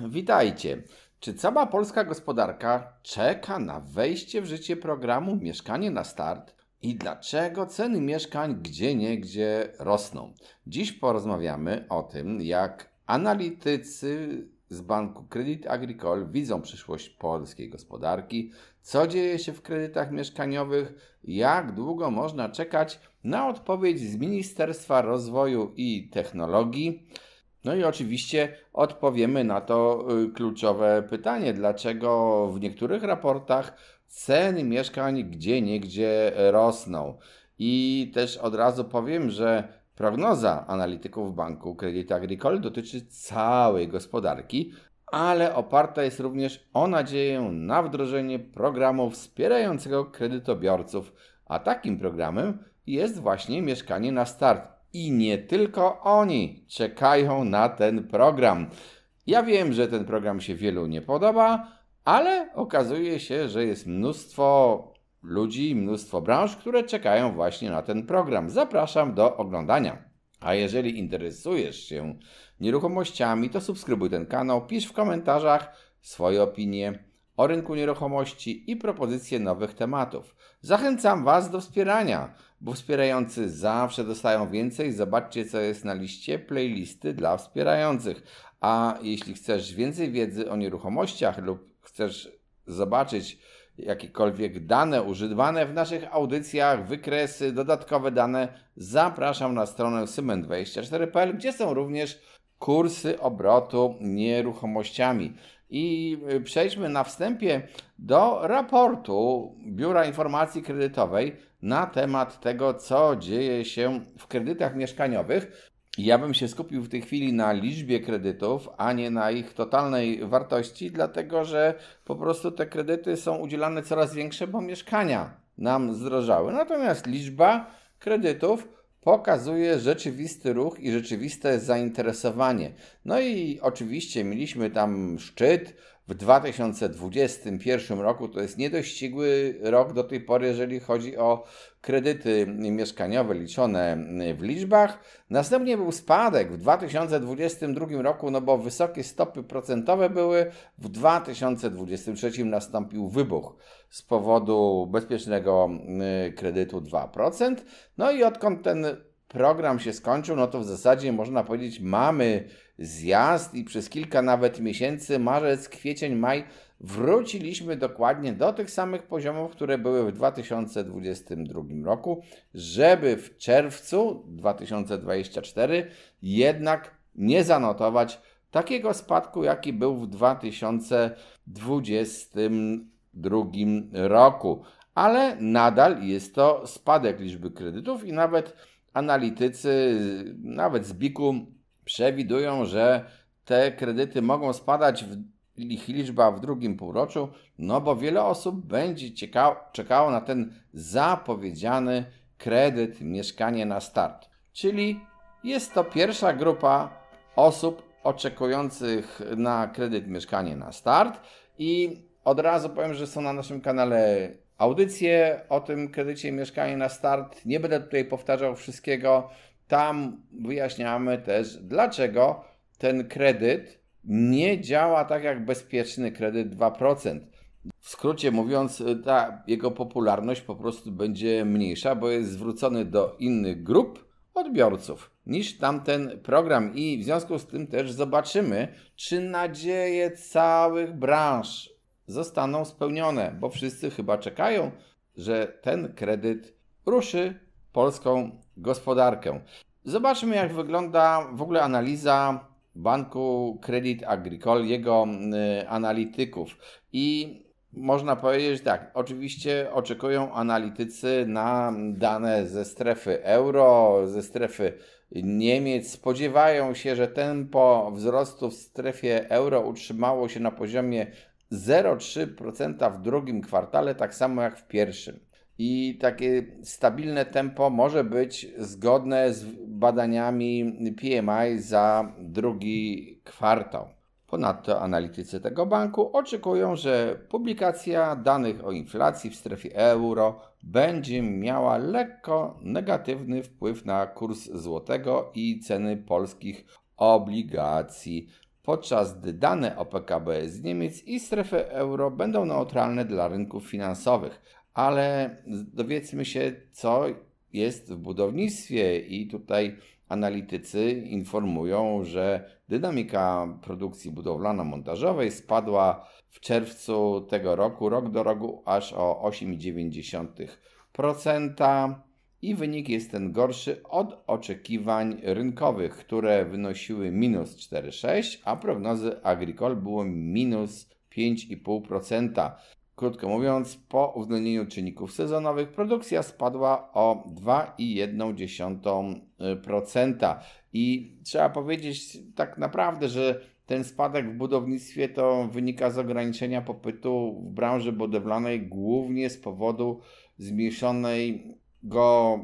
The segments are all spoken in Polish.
Witajcie. Czy cała polska gospodarka czeka na wejście w życie programu Mieszkanie na start? I dlaczego ceny mieszkań gdzieniegdzie rosną? Dziś porozmawiamy o tym, jak analitycy z banku Crédit Agricole widzą przyszłość polskiej gospodarki, co dzieje się w kredytach mieszkaniowych, jak długo można czekać na odpowiedź z Ministerstwa Rozwoju i Technologii. No i oczywiście odpowiemy na to kluczowe pytanie, dlaczego w niektórych raportach ceny mieszkań gdzieniegdzie rosną. I też od razu powiem, że prognoza analityków banku Crédit Agricole dotyczy całej gospodarki, ale oparta jest również o nadzieję na wdrożenie programu wspierającego kredytobiorców, a takim programem jest właśnie Mieszkanie na start. I nie tylko oni czekają na ten program. Ja wiem, że ten program się wielu nie podoba, ale okazuje się, że jest mnóstwo ludzi, mnóstwo branż, które czekają właśnie na ten program. Zapraszam do oglądania. A jeżeli interesujesz się nieruchomościami, to subskrybuj ten kanał, pisz w komentarzach swoje opinie o rynku nieruchomości i propozycje nowych tematów. Zachęcam Was do wspierania, bo wspierający zawsze dostają więcej. Zobaczcie, co jest na liście playlisty dla wspierających. A jeśli chcesz więcej wiedzy o nieruchomościach lub chcesz zobaczyć jakiekolwiek dane używane w naszych audycjach, wykresy, dodatkowe dane, zapraszam na stronę Syment24.pl, gdzie są również kursy obrotu nieruchomościami. I przejdźmy na wstępie do raportu Biura Informacji Kredytowej na temat tego, co dzieje się w kredytach mieszkaniowych. Ja bym się skupił w tej chwili na liczbie kredytów, a nie na ich totalnej wartości, dlatego że po prostu te kredyty są udzielane coraz większe, bo mieszkania nam zdrożały. Natomiast liczba kredytów pokazuje rzeczywisty ruch i rzeczywiste zainteresowanie. No i oczywiście mieliśmy tam szczyt w 2021 roku. To jest niedościgły rok do tej pory, jeżeli chodzi o kredyty mieszkaniowe liczone w liczbach. Następnie był spadek w 2022 roku, no bo wysokie stopy procentowe były. W 2023 nastąpił wybuch z powodu bezpiecznego kredytu 2%. No i odkąd ten program się skończył, no to w zasadzie można powiedzieć, mamy zjazd i przez kilka nawet miesięcy, marzec, kwiecień, maj, wróciliśmy dokładnie do tych samych poziomów, które były w 2022 roku, żeby w czerwcu 2024 jednak nie zanotować takiego spadku, jaki był w 2022 roku. Ale nadal jest to spadek liczby kredytów i nawet analitycy, nawet z BIK-u przewidują, że te kredyty mogą spadać ich liczba w drugim półroczu, no bo wiele osób będzie czekało na ten zapowiedziany kredyt Mieszkanie na start. Czyli jest to pierwsza grupa osób oczekujących na kredyt Mieszkanie na start i od razu powiem, że są na naszym kanale audycje o tym kredycie Mieszkanie na start. Nie będę tutaj powtarzał wszystkiego. Tam wyjaśniamy też, dlaczego ten kredyt nie działa tak jak bezpieczny kredyt 2%. W skrócie mówiąc, ta jego popularność po prostu będzie mniejsza, bo jest zwrócony do innych grup odbiorców niż tamten program i w związku z tym też zobaczymy, czy nadzieje całych branż zostaną spełnione, bo wszyscy chyba czekają, że ten kredyt ruszy polską gospodarkę. Zobaczmy, jak wygląda w ogóle analiza banku Crédit Agricole, jego analityków. I można powiedzieć tak, oczywiście oczekują analitycy na dane ze strefy euro, ze strefy Niemiec. Spodziewają się, że tempo wzrostu w strefie euro utrzymało się na poziomie 0,3% w drugim kwartale, tak samo jak w pierwszym. I takie stabilne tempo może być zgodne z badaniami PMI za drugi kwartał. Ponadto analitycy tego banku oczekują, że publikacja danych o inflacji w strefie euro będzie miała lekko negatywny wpływ na kurs złotego i ceny polskich obligacji. podczas gdy dane o PKB z Niemiec i strefy euro będą neutralne dla rynków finansowych. Ale dowiedzmy się, co jest w budownictwie i tutaj analitycy informują, że dynamika produkcji budowlano-montażowej spadła w czerwcu tego roku, rok do roku, aż o 8,9% i wynik jest ten gorszy od oczekiwań rynkowych, które wynosiły minus 4,6%, a prognozy Agricole było minus 5,5%. Krótko mówiąc, po uwzględnieniu czynników sezonowych produkcja spadła o 2,1%. I trzeba powiedzieć tak naprawdę, że ten spadek w budownictwie to wynika z ograniczenia popytu w branży budowlanej głównie z powodu zmniejszonego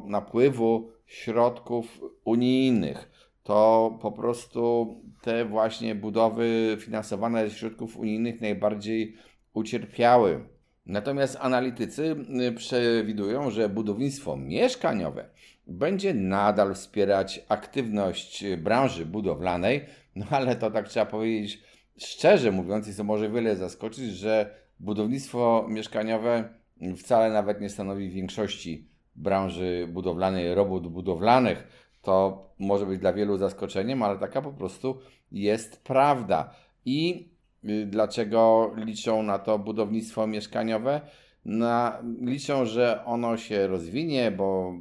napływu środków unijnych. To po prostu te właśnie budowy finansowane ze środków unijnych najbardziej ucierpiały. Natomiast analitycy przewidują, że budownictwo mieszkaniowe będzie nadal wspierać aktywność branży budowlanej, no ale to tak trzeba powiedzieć szczerze mówiąc, i to może wiele zaskoczyć, że budownictwo mieszkaniowe wcale nawet nie stanowi większości branży budowlanej, robót budowlanych. To może być dla wielu zaskoczeniem, ale taka po prostu jest prawda. I dlaczego liczą na to budownictwo mieszkaniowe? Liczą, że ono się rozwinie, bo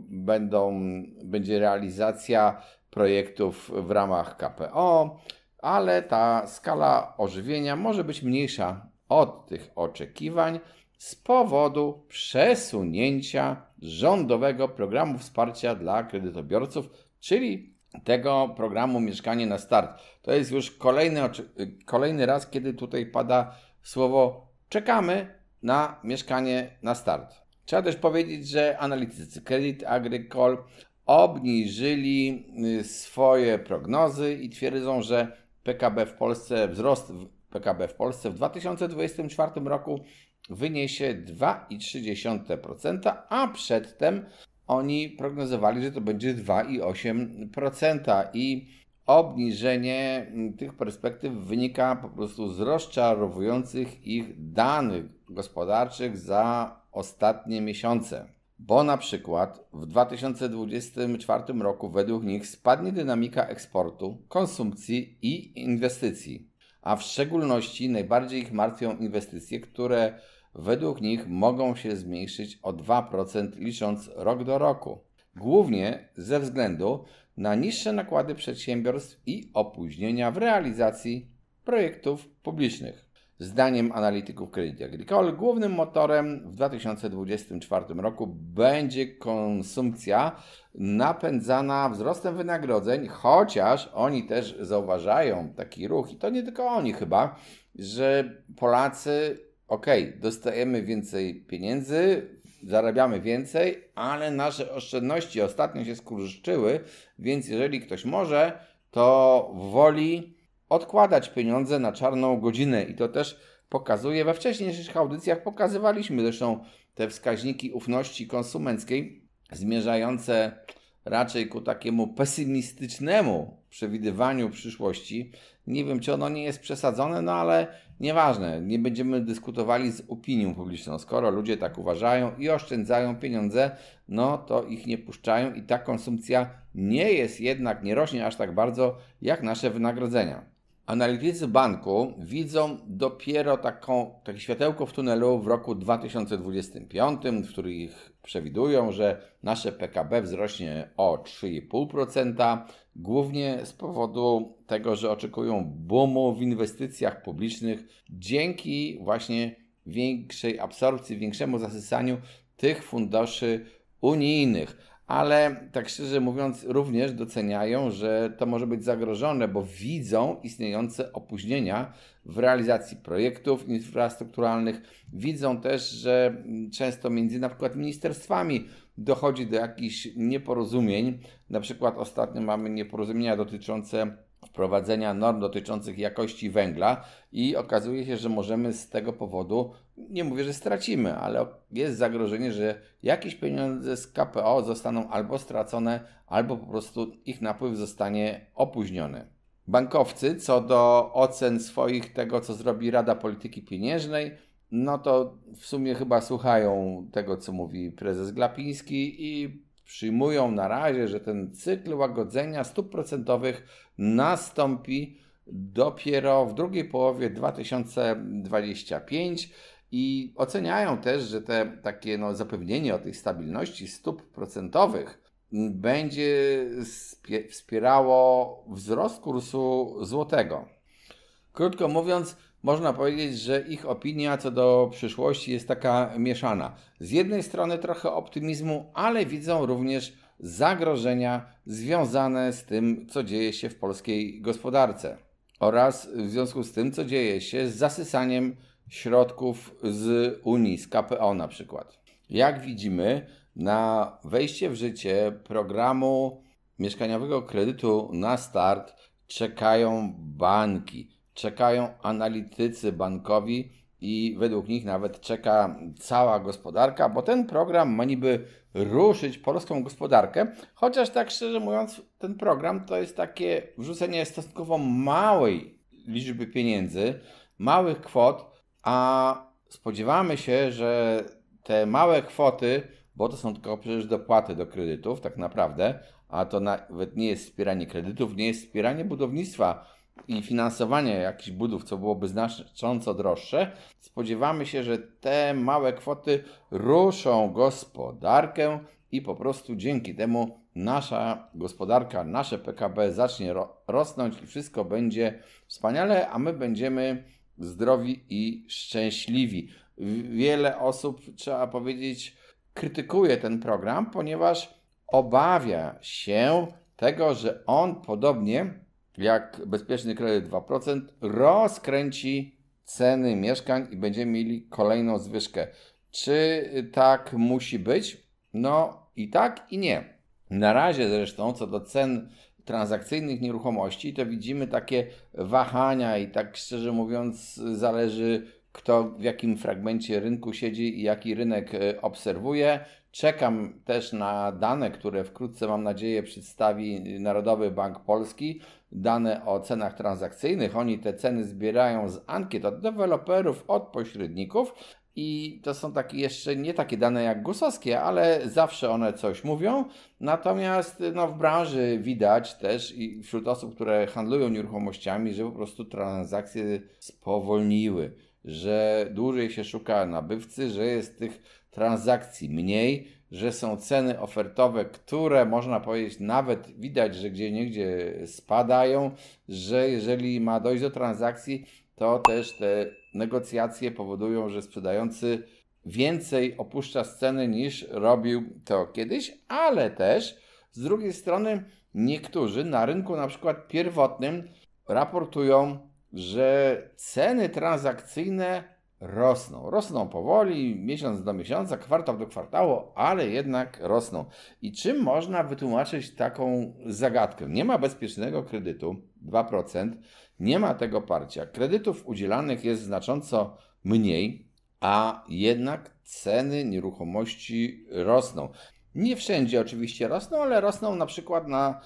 będzie realizacja projektów w ramach KPO, ale ta skala ożywienia może być mniejsza od tych oczekiwań z powodu przesunięcia rządowego programu wsparcia dla kredytobiorców, czyli tego programu Mieszkanie na Start. To jest już kolejny raz, kiedy tutaj pada słowo czekamy na Mieszkanie na Start. Trzeba też powiedzieć, że analitycy Crédit Agricole obniżyli swoje prognozy i twierdzą, że wzrost PKB w Polsce w 2024 roku wyniesie 2,3%, a przedtem oni prognozowali, że to będzie 2,8% i obniżenie tych perspektyw wynika po prostu z rozczarowujących ich danych gospodarczych za ostatnie miesiące. Bo na przykład w 2024 roku według nich spadnie dynamika eksportu, konsumpcji i inwestycji. A w szczególności najbardziej ich martwią inwestycje, które według nich mogą się zmniejszyć o 2% licząc rok do roku. Głównie ze względu na niższe nakłady przedsiębiorstw i opóźnienia w realizacji projektów publicznych. Zdaniem analityków Crédit Agricole głównym motorem w 2024 roku będzie konsumpcja napędzana wzrostem wynagrodzeń, chociaż oni też zauważają taki ruch, i to nie tylko oni chyba, że Polacy, dostajemy więcej pieniędzy, zarabiamy więcej, ale nasze oszczędności ostatnio się skurczyły, więc jeżeli ktoś może, to woli odkładać pieniądze na czarną godzinę i to też pokazuje, we wcześniejszych audycjach pokazywaliśmy zresztą te wskaźniki ufności konsumenckiej zmierzające raczej ku takiemu pesymistycznemu przewidywaniu przyszłości. Nie wiem, czy ono nie jest przesadzone, ale nieważne, nie będziemy dyskutowali z opinią publiczną. Skoro ludzie tak uważają i oszczędzają pieniądze, to ich nie puszczają i ta konsumpcja nie rośnie aż tak bardzo jak nasze wynagrodzenia. Analitycy banku widzą dopiero takie światełko w tunelu w roku 2025, w którym przewidują, że nasze PKB wzrośnie o 3,5%, głównie z powodu tego, że oczekują boomu w inwestycjach publicznych dzięki właśnie większej absorpcji, większemu zasysaniu tych funduszy unijnych. Ale tak szczerze mówiąc również doceniają, że to może być zagrożone, bo widzą istniejące opóźnienia w realizacji projektów infrastrukturalnych. Widzą też, że często między na przykład ministerstwami dochodzi do jakichś nieporozumień. Na przykład ostatnio mamy nieporozumienia dotyczące wprowadzenia norm dotyczących jakości węgla i okazuje się, że możemy z tego powodu, nie mówię, że stracimy, ale jest zagrożenie, że jakieś pieniądze z KPO zostaną albo stracone, albo po prostu ich napływ zostanie opóźniony. Bankowcy co do ocen swoich tego, co zrobi Rada Polityki Pieniężnej, no to w sumie chyba słuchają tego, co mówi prezes Glapiński i przyjmują na razie, że ten cykl łagodzenia stóp procentowych nastąpi dopiero w drugiej połowie 2025 i oceniają też, że takie zapewnienie o tej stabilności stóp procentowych będzie wspierało wzrost kursu złotego. Krótko mówiąc, można powiedzieć, że ich opinia co do przyszłości jest taka mieszana. Z jednej strony trochę optymizmu, ale widzą również zagrożenia związane z tym, co dzieje się w polskiej gospodarce oraz w związku z tym, co dzieje się z zasysaniem środków z Unii, z KPO na przykład. Jak widzimy, na wejście w życie programu mieszkaniowego kredytu na start czekają banki, czekają analitycy bankowi i według nich nawet czeka cała gospodarka, bo ten program ma niby ruszyć polską gospodarkę, chociaż tak szczerze mówiąc ten program to jest takie wrzucenie stosunkowo małej liczby pieniędzy, małych kwot, a spodziewamy się, że te małe kwoty, bo to są tylko przecież dopłaty do kredytów tak naprawdę, a to nawet nie jest wspieranie kredytów, nie jest wspieranie budownictwa i finansowanie jakichś budów, co byłoby znacząco droższe. Spodziewamy się, że te małe kwoty ruszą gospodarkę i po prostu dzięki temu nasza gospodarka, nasze PKB zacznie rosnąć i wszystko będzie wspaniale, a my będziemy zdrowi i szczęśliwi. Wiele osób, trzeba powiedzieć, krytykuje ten program, ponieważ obawia się tego, że on podobnie jak bezpieczny kredyt 2% rozkręci ceny mieszkań i będziemy mieli kolejną zwyżkę. Czy tak musi być? No i tak i nie. Na razie zresztą co do cen transakcyjnych nieruchomości to widzimy takie wahania i tak szczerze mówiąc zależy kto w jakim fragmencie rynku siedzi i jaki rynek obserwuje. Czekam też na dane, które wkrótce mam nadzieję przedstawi Narodowy Bank Polski. Dane o cenach transakcyjnych. Oni te ceny zbierają z ankiet od deweloperów, od pośredników i to są takie jeszcze nie takie dane jak GUS-owskie, ale zawsze one coś mówią. Natomiast w branży widać też i wśród osób, które handlują nieruchomościami, że po prostu transakcje spowolniły, że dłużej się szuka nabywcy, że jest tych transakcji mniej, że są ceny ofertowe, które można powiedzieć nawet widać, że gdzieniegdzie spadają, że jeżeli ma dojść do transakcji, to też te negocjacje powodują, że sprzedający więcej opuszcza sceny niż robił to kiedyś, ale też z drugiej strony niektórzy na rynku na przykład pierwotnym raportują, że ceny transakcyjne rosną. Rosną powoli, miesiąc do miesiąca, kwartał do kwartału, ale jednak rosną. I czym można wytłumaczyć taką zagadkę? Nie ma bezpiecznego kredytu, 2%, nie ma tego parcia. Kredytów udzielanych jest znacząco mniej, a jednak ceny nieruchomości rosną. Nie wszędzie oczywiście rosną, ale rosną na przykład na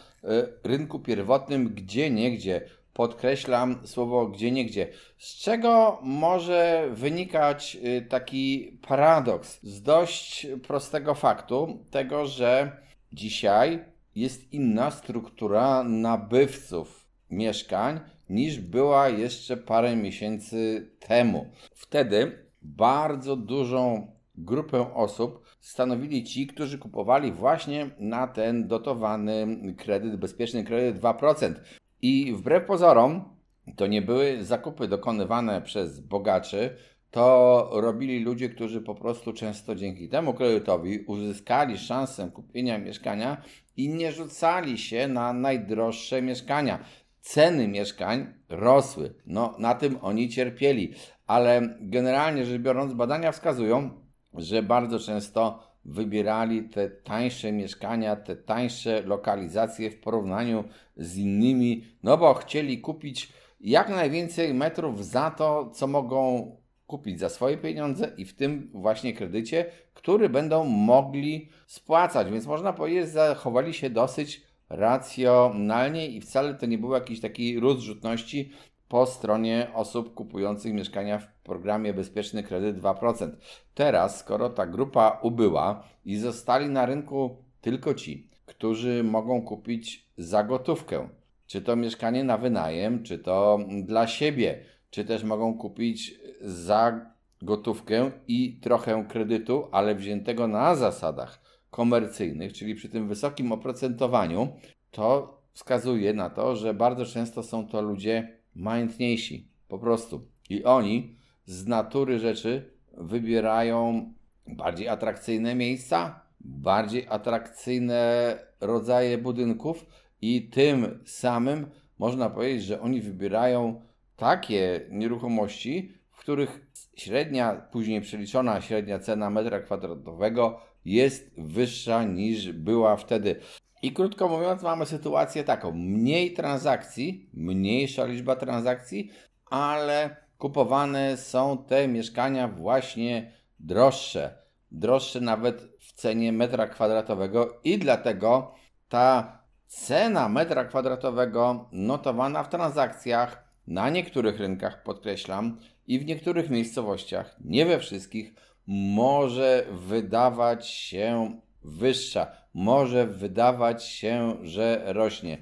rynku pierwotnym gdzieniegdzie. Podkreślam słowo gdzieniegdzie. Z czego może wynikać taki paradoks? Z dość prostego faktu, tego, że dzisiaj jest inna struktura nabywców mieszkań niż była jeszcze parę miesięcy temu. Wtedy bardzo dużą grupę osób stanowili ci, którzy kupowali właśnie na ten dotowany kredyt, bezpieczny kredyt 2%. I wbrew pozorom, to nie były zakupy dokonywane przez bogaczy, to robili ludzie, którzy po prostu często dzięki temu kredytowi uzyskali szansę kupienia mieszkania i nie rzucali się na najdroższe mieszkania. Ceny mieszkań rosły, na tym oni cierpieli, ale generalnie rzecz biorąc badania wskazują, że bardzo często wybierali te tańsze mieszkania, te tańsze lokalizacje w porównaniu z innymi, bo chcieli kupić jak najwięcej metrów za to, co mogą kupić za swoje pieniądze i w tym właśnie kredycie, który będą mogli spłacać. Więc można powiedzieć, zachowali się dosyć racjonalnie i wcale to nie był jakiś taki rozrzutności po stronie osób kupujących mieszkania w programie Bezpieczny Kredyt 2%. Teraz, skoro ta grupa ubyła i zostali na rynku tylko ci, którzy mogą kupić za gotówkę, czy to mieszkanie na wynajem, czy to dla siebie, czy też mogą kupić za gotówkę i trochę kredytu, ale wziętego na zasadach komercyjnych, czyli przy tym wysokim oprocentowaniu, to wskazuje na to, że bardzo często są to ludzie majętniejsi, po prostu. I oni z natury rzeczy wybierają bardziej atrakcyjne miejsca, bardziej atrakcyjne rodzaje budynków i tym samym można powiedzieć, że oni wybierają takie nieruchomości, w których średnia, później przeliczona średnia cena metra kwadratowego jest wyższa niż była wtedy. I krótko mówiąc, mamy sytuację taką: mniej transakcji, mniejsza liczba transakcji, ale kupowane są te mieszkania właśnie droższe. Droższe nawet w cenie metra kwadratowego i dlatego ta cena metra kwadratowego notowana w transakcjach na niektórych rynkach, podkreślam, i w niektórych miejscowościach, nie we wszystkich, może wydawać się wyższa, może wydawać się, że rośnie.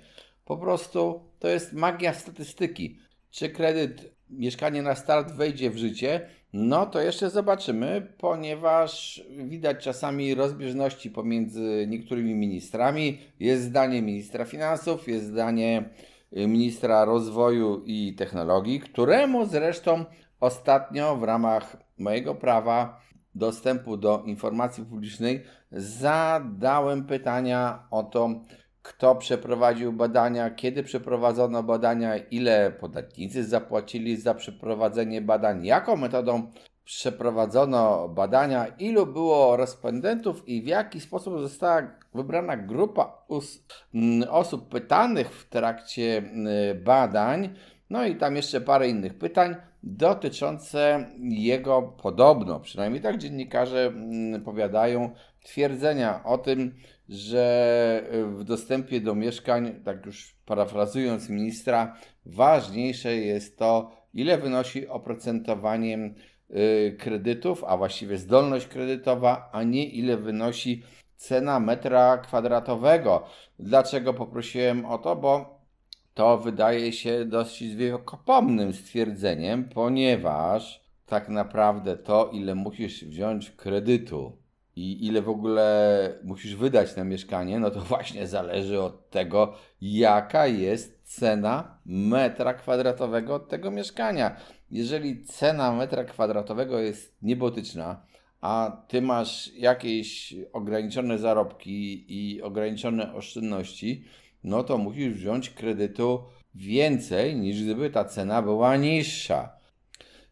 Po prostu to jest magia statystyki. Czy kredyt Mieszkanie na Start wejdzie w życie? No to jeszcze zobaczymy, ponieważ widać czasami rozbieżności pomiędzy niektórymi ministrami. Jest zdanie ministra finansów, jest zdanie ministra rozwoju i technologii, któremu zresztą ostatnio w ramach mojego prawa dostępu do informacji publicznej zadałem pytania o to, kto przeprowadził badania, kiedy przeprowadzono badania, ile podatnicy zapłacili za przeprowadzenie badań, jaką metodą przeprowadzono badania, ilu było respondentów i w jaki sposób została wybrana grupa osób pytanych w trakcie badań. No i tam jeszcze parę innych pytań dotyczące jego podobno, przynajmniej tak dziennikarze powiadają, twierdzenia o tym, że w dostępie do mieszkań, tak już parafrazując ministra, ważniejsze jest to, ile wynosi oprocentowanie kredytów, a właściwie zdolność kredytowa, a nie ile wynosi cena metra kwadratowego. Dlaczego poprosiłem o to? Bo to wydaje się dosyć wiekopomnym stwierdzeniem, ponieważ tak naprawdę to, ile musisz wziąć kredytu i ile w ogóle musisz wydać na mieszkanie, no to właśnie zależy od tego, jaka jest cena metra kwadratowego od tego mieszkania. Jeżeli cena metra kwadratowego jest niebotyczna, a ty masz jakieś ograniczone zarobki i ograniczone oszczędności, no to musisz wziąć kredytu więcej, niż gdyby ta cena była niższa.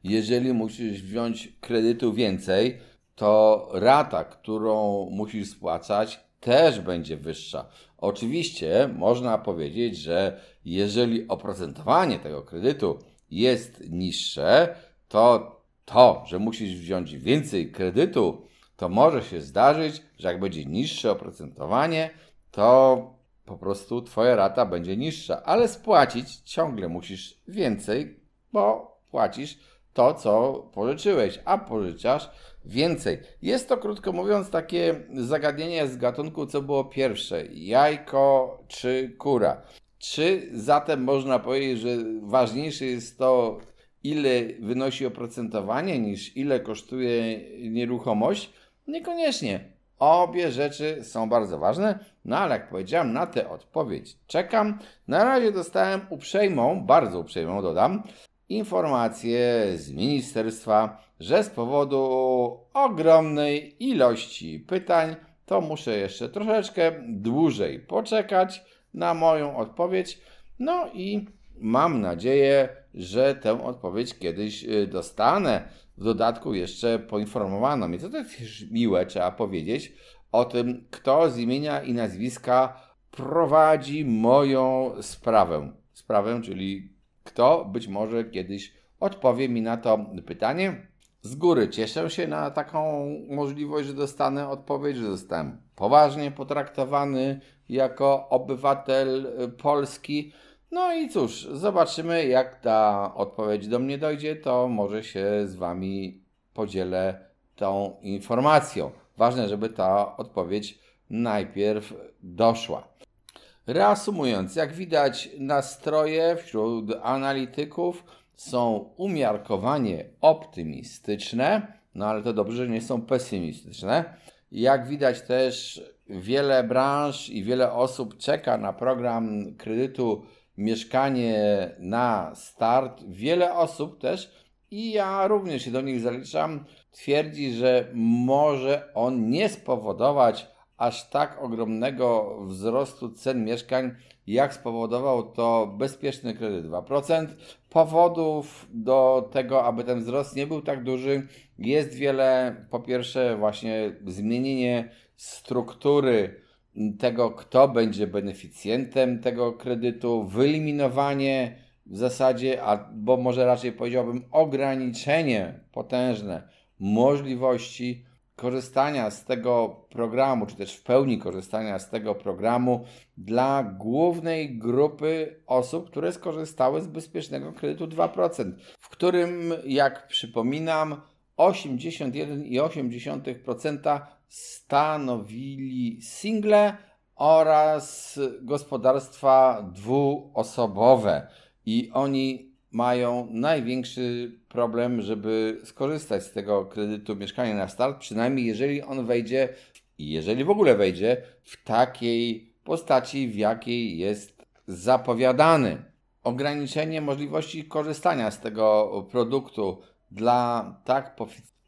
Jeżeli musisz wziąć kredytu więcej, to rata, którą musisz spłacać, też będzie wyższa. Oczywiście można powiedzieć, że jeżeli oprocentowanie tego kredytu jest niższe, to, że musisz wziąć więcej kredytu, to może się zdarzyć, że jak będzie niższe oprocentowanie, to po prostu twoja rata będzie niższa, ale spłacić ciągle musisz więcej, bo płacisz to, co pożyczyłeś, a pożyczasz więcej. Jest to, krótko mówiąc, takie zagadnienie z gatunku, co było pierwsze, jajko czy kura. Czy zatem można powiedzieć, że ważniejsze jest to, ile wynosi oprocentowanie, niż ile kosztuje nieruchomość? Niekoniecznie. Obie rzeczy są bardzo ważne, no ale jak powiedziałem, na tę odpowiedź czekam. Na razie dostałem uprzejmą, bardzo uprzejmą dodam, informację z ministerstwa, że z powodu ogromnej ilości pytań to muszę jeszcze troszeczkę dłużej poczekać na moją odpowiedź. No i mam nadzieję, że tę odpowiedź kiedyś dostanę. W dodatku jeszcze poinformowano mnie, co to jest miłe, trzeba powiedzieć, o tym, kto z imienia i nazwiska prowadzi moją sprawę, czyli kto być może kiedyś odpowie mi na to pytanie. Z góry cieszę się na taką możliwość, że dostanę odpowiedź, że zostałem poważnie potraktowany jako obywatel Polski. No i cóż, zobaczymy, jak ta odpowiedź do mnie dojdzie, to może się z Wami podzielę tą informacją. Ważne, żeby ta odpowiedź najpierw doszła. Reasumując, jak widać, nastroje wśród analityków są umiarkowanie optymistyczne, no ale to dobrze, że nie są pesymistyczne. Jak widać też, wiele branż i wiele osób czeka na program kredytu Mieszkanie na start. Wiele osób też, i ja również się do nich zaliczam, twierdzi, że może on nie spowodować aż tak ogromnego wzrostu cen mieszkań, jak spowodował to bezpieczny kredyt 2%. Powodów do tego, aby ten wzrost nie był tak duży, jest wiele. Po pierwsze, właśnie zmienienie struktury tego, kto będzie beneficjentem tego kredytu, wyeliminowanie w zasadzie, albo może raczej powiedziałbym ograniczenie potężne możliwości korzystania z tego programu, czy też w pełni korzystania z tego programu dla głównej grupy osób, które skorzystały z bezpiecznego kredytu 2%, w którym, jak przypominam, 81,8% stanowili single oraz gospodarstwa dwuosobowe. I oni mają największy problem, żeby skorzystać z tego kredytu Mieszkanie na start, przynajmniej jeżeli on wejdzie, i jeżeli w ogóle wejdzie, w takiej postaci, w jakiej jest zapowiadany. Ograniczenie możliwości korzystania z tego produktu dla tak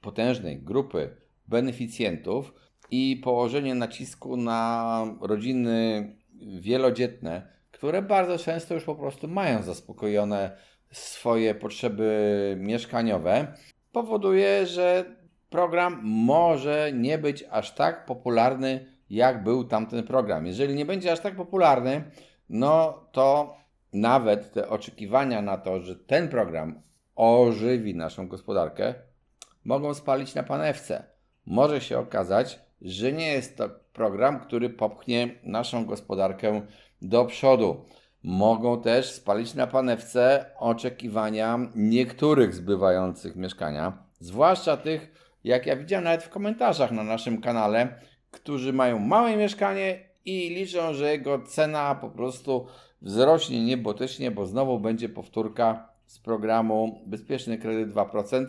potężnej grupy beneficjentów i położenie nacisku na rodziny wielodzietne, które bardzo często już po prostu mają zaspokojone swoje potrzeby mieszkaniowe, powoduje, że program może nie być aż tak popularny, jak był tamten program. Jeżeli nie będzie aż tak popularny, no to nawet te oczekiwania na to, że ten program ożywi naszą gospodarkę, mogą spalić na panewce. Może się okazać, że nie jest to program, który popchnie naszą gospodarkę do przodu. Mogą też spalić na panewce oczekiwania niektórych zbywających mieszkania, zwłaszcza tych, jak ja widziałem nawet w komentarzach na naszym kanale, którzy mają małe mieszkanie i liczą, że jego cena po prostu wzrośnie niebotycznie, bo znowu będzie powtórka z programu Bezpieczny Kredyt 2%,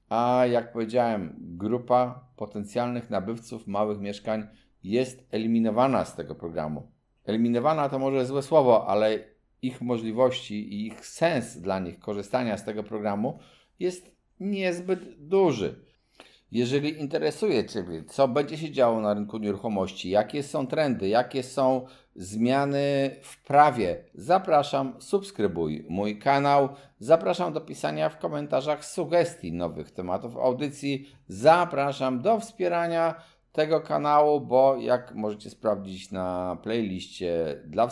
a jak powiedziałem, grupa potencjalnych nabywców małych mieszkań jest eliminowana z tego programu. Eliminowana to może złe słowo, ale ich możliwości i ich sens dla nich korzystania z tego programu jest niezbyt duży. Jeżeli interesuje Ciebie, co będzie się działo na rynku nieruchomości, jakie są trendy, jakie są zmiany w prawie, zapraszam, subskrybuj mój kanał, zapraszam do pisania w komentarzach sugestii nowych tematów audycji, zapraszam do wspierania tego kanału, bo jak możecie sprawdzić na playliście dla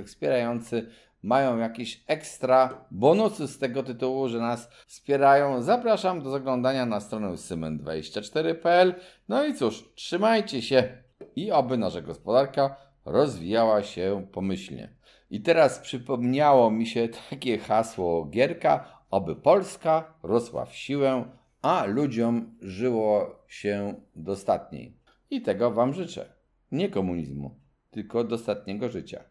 wspierający mają jakieś ekstra bonusy z tego tytułu, że nas wspierają. Zapraszam do zaglądania na stronę symen24.pl. No i cóż, trzymajcie się i oby nasza gospodarka rozwijała się pomyślnie. I teraz przypomniało mi się takie hasło Gierka: oby Polska rosła w siłę, a ludziom żyło się dostatniej. I tego Wam życzę. Nie komunizmu, tylko dostatniego życia.